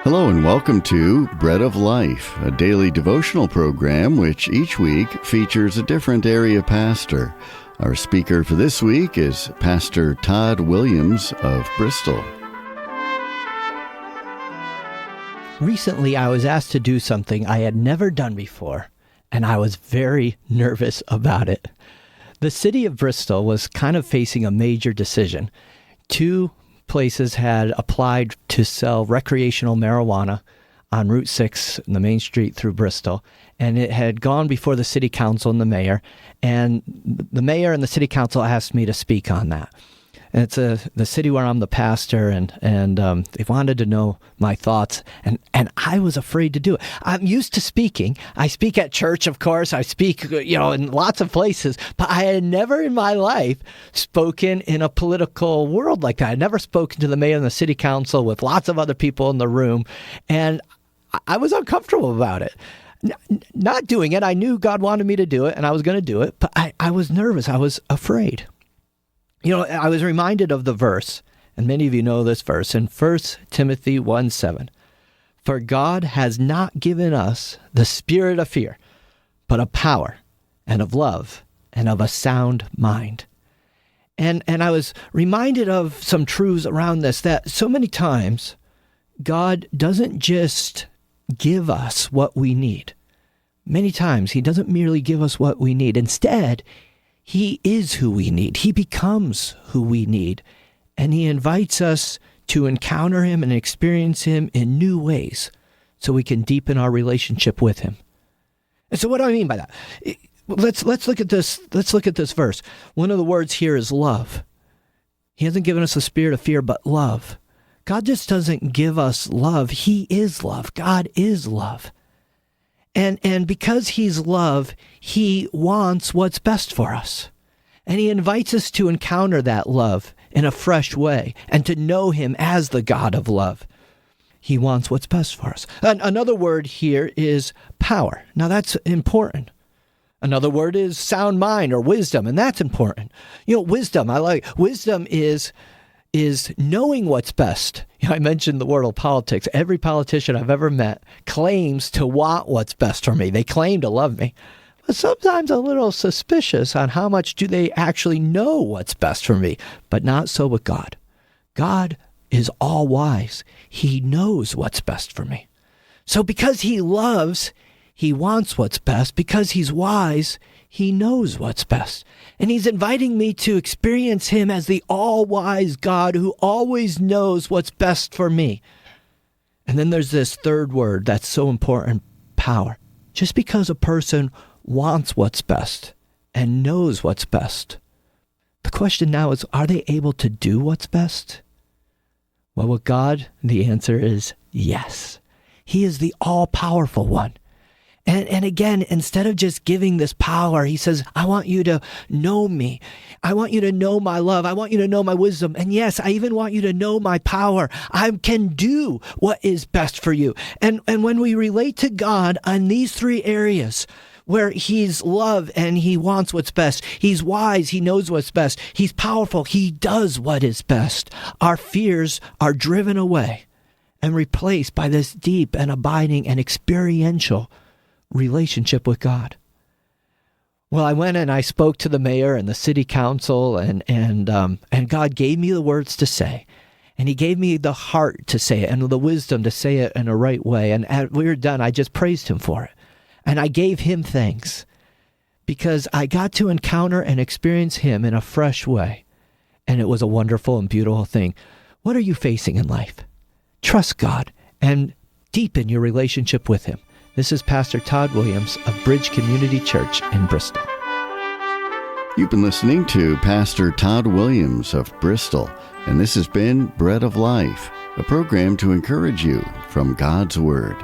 Hello and welcome to Bread of Life, a daily devotional program which each week features a different area pastor. Our speaker for this week is Pastor Todd Williams of Bristol. Recently, I was asked to do something I had never done before, and I was very nervous about it. The city of Bristol was kind of facing a major decision. Two places had applied to sell recreational marijuana on Route 6, the main street through Bristol, and it had gone before the city council and the mayor, and the mayor and the city council asked me to speak on that. And it's the city where I'm the pastor, and they wanted to know my thoughts, and I was afraid to do it. I'm used to speaking. I speak at church, of course. I speak, in lots of places, but I had never in my life spoken in a political world like that. I had never spoken to the mayor and the city council with lots of other people in the room, and I was uncomfortable about it. Not doing it. I knew God wanted me to do it, and I was going to do it, but I was nervous. I was afraid. I was reminded of the verse, and many of you know this verse, in 1 Timothy 1:7. For God has not given us the spirit of fear, but of power and of love and of a sound mind. And I was reminded of some truths around this, that so many times God doesn't just give us what we need. Many times He doesn't merely give us what we need. Instead, He is who we need. He becomes who we need. And He invites us to encounter Him and experience Him in new ways so we can deepen our relationship with Him. And so what do I mean by that? Let's look at this. Let's look at this verse. One of the words here is love. He hasn't given us a spirit of fear, but love. God just doesn't give us love. He is love. God is love. And because He's love, He wants what's best for us. And He invites us to encounter that love in a fresh way and to know Him as the God of love. He wants what's best for us. Another word here is power. Now that's important. Another word is sound mind or wisdom, and that's important. Wisdom, wisdom is knowing what's best. I mentioned the world of politics. Every politician I've ever met claims to want what's best for me. They claim to love me. But sometimes a little suspicious on how much do they actually know what's best for me. But not so with God. God is all wise. He knows what's best for me. So because He loves, He wants what's best. Because He's wise, He knows what's best. And He's inviting me to experience Him as the all-wise God who always knows what's best for me. And then there's this third word that's so important, power. Just because a person wants what's best and knows what's best, the question now is, are they able to do what's best? Well, with God, the answer is yes. He is the all-powerful one. And again, instead of just giving this power, He says, I want you to know me. I want you to know my love. I want you to know my wisdom. And yes, I even want you to know my power. I can do what is best for you. And when we relate to God on these three areas, where He's love and He wants what's best, He's wise, He knows what's best, He's powerful, He does what is best, our fears are driven away and replaced by this deep and abiding and experiential relationship with God. Well, I went and I spoke to the mayor and the city council, and God gave me the words to say, and He gave me the heart to say it and the wisdom to say it in a right way. And as we were done, I just praised Him for it, and I gave Him thanks because I got to encounter and experience Him in a fresh way, and it was a wonderful and beautiful thing. What are you facing in life? Trust God and deepen your relationship with Him. This is Pastor Todd Williams of Bridge Community Church in Bristol. You've been listening to Pastor Todd Williams of Bristol, and this has been Bread of Life, a program to encourage you from God's Word.